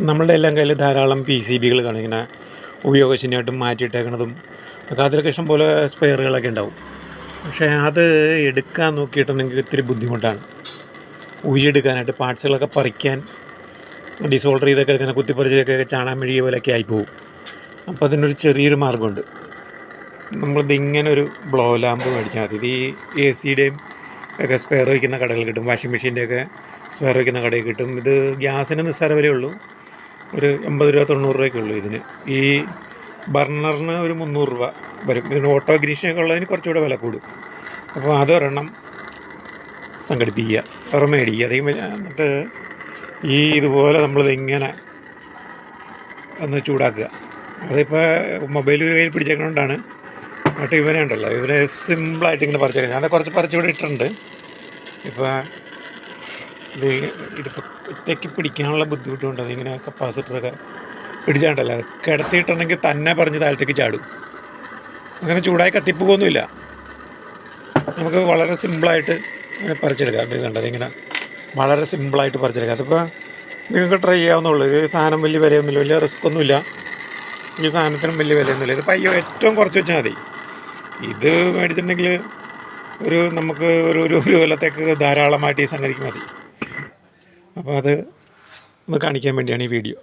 നമ്മളുടെ എല്ലാം കയ്യിൽ ധാരാളം PCBകൾ കാണും, ഇങ്ങനെ ഉപയോഗശൂന്യമായിട്ടും മാറ്റിയിട്ടേക്കണതും ഒക്കെ. അതിലൊക്കെ ഇഷ്ടം പോലെ സ്പെയറുകളൊക്കെ ഉണ്ടാവും. പക്ഷേ അത് എടുക്കാൻ നോക്കിയിട്ടുണ്ടെങ്കിൽ ഇത്തിരി ബുദ്ധിമുട്ടാണ്. ഉരിയെടുക്കാനായിട്ട് പാർട്സുകളൊക്കെ പറിക്കാൻ, ഡിസോൾഡർ ചെയ്തൊക്കെ ഇങ്ങനെ കുത്തിപ്പറിച്ചൊക്കെ ചാണാൻ മെഴുകിയ പോലെയൊക്കെ ആയിപ്പോവും. അപ്പോൾ അതിനൊരു ചെറിയൊരു മാർഗ്ഗമുണ്ട്. നമ്മളിതിങ്ങനെ ഒരു ബ്ലോ ലാമ്പ് മേടിച്ചാൽ മതി. ഇത് ഈ AC-യുടെയും ഒക്കെ സ്പെയർ വയ്ക്കുന്ന കടകളിൽ കിട്ടും, വാഷിംഗ് മെഷീൻ്റെയൊക്കെ സ്പെയർ വയ്ക്കുന്ന കടയിൽ കിട്ടും. ഇത് ഗ്യാസിന് നിസ്സാര വിലയേ ഉള്ളൂ, ഒരു 80 രൂപ 90 രൂപയൊക്കെ ഉള്ളൂ ഇതിന്. ഈ ബർണറിന് ഒരു 300 രൂപ വരും. ഇതിന് ഓട്ടോ ഗ്രീഷൊക്കെ ഉള്ളതിന് കുറച്ചുകൂടെ വില കൂടും. അപ്പോൾ അതൊരെണ്ണം സംഘടിപ്പിക്കുക, ഒരെണ്ണം മേടിക്കുക. എന്നിട്ട് ഇതുപോലെ നമ്മളിതിങ്ങനെ ഒന്ന് ചൂടാക്കുക. അതിപ്പോൾ മൊബൈൽ കയ്യിൽ പിടിച്ചേക്കണോണ്ടാണ്. എന്നിട്ട് ഇവനെ ഉണ്ടല്ലോ, ഇവനെ സിമ്പിളായിട്ട് ഇങ്ങനെ പറിച്ചേക്കാം. ഞാൻ കുറച്ച് പറിച്ചുകൂടെ ഇട്ടിട്ടുണ്ട്. ഇപ്പോൾ ഇതിപ്പോൾ ഒറ്റയ്ക്ക് പിടിക്കാനുള്ള ബുദ്ധിമുട്ടുണ്ട്. അതിങ്ങനെ കപ്പാസിറ്ററൊക്കെ പിടിച്ചാണ്ടല്ലോ, കിടത്തിയിട്ടുണ്ടെങ്കിൽ തന്നെ പറഞ്ഞ് താഴത്തേക്ക് ചാടും. അങ്ങനെ ചൂടായി കത്തിപ്പോകൊന്നുമില്ല. നമുക്ക് വളരെ സിമ്പിളായിട്ട് പറിച്ചെടുക്കാം. അത് കണ്ടത് ഇങ്ങനെ വളരെ സിമ്പിളായിട്ട് പറിച്ചെടുക്കാം. അതിപ്പോൾ നിങ്ങൾക്ക് ട്രൈ ചെയ്യാവുന്നുള്ളൂ. ഇത് സാധനം വലിയ വിലയൊന്നുമില്ല, വലിയ റിസ്ക് ഒന്നുമില്ല. ഈ സാധനത്തിനും വലിയ വിലയൊന്നുമില്ല. ഇത് ഏറ്റവും കുറച്ച് വെച്ചാൽ മതി. ഇത് മേടിച്ചിട്ടുണ്ടെങ്കിൽ നമുക്ക് ഒരു കൊല്ലത്തേക്ക് ധാരാളമായിട്ട് ഈ സംഗതിക്ക് മതി. അപ്പോൾ അത് ഒന്ന് കാണിക്കാൻ വേണ്ടിയാണ് ഈ വീഡിയോ.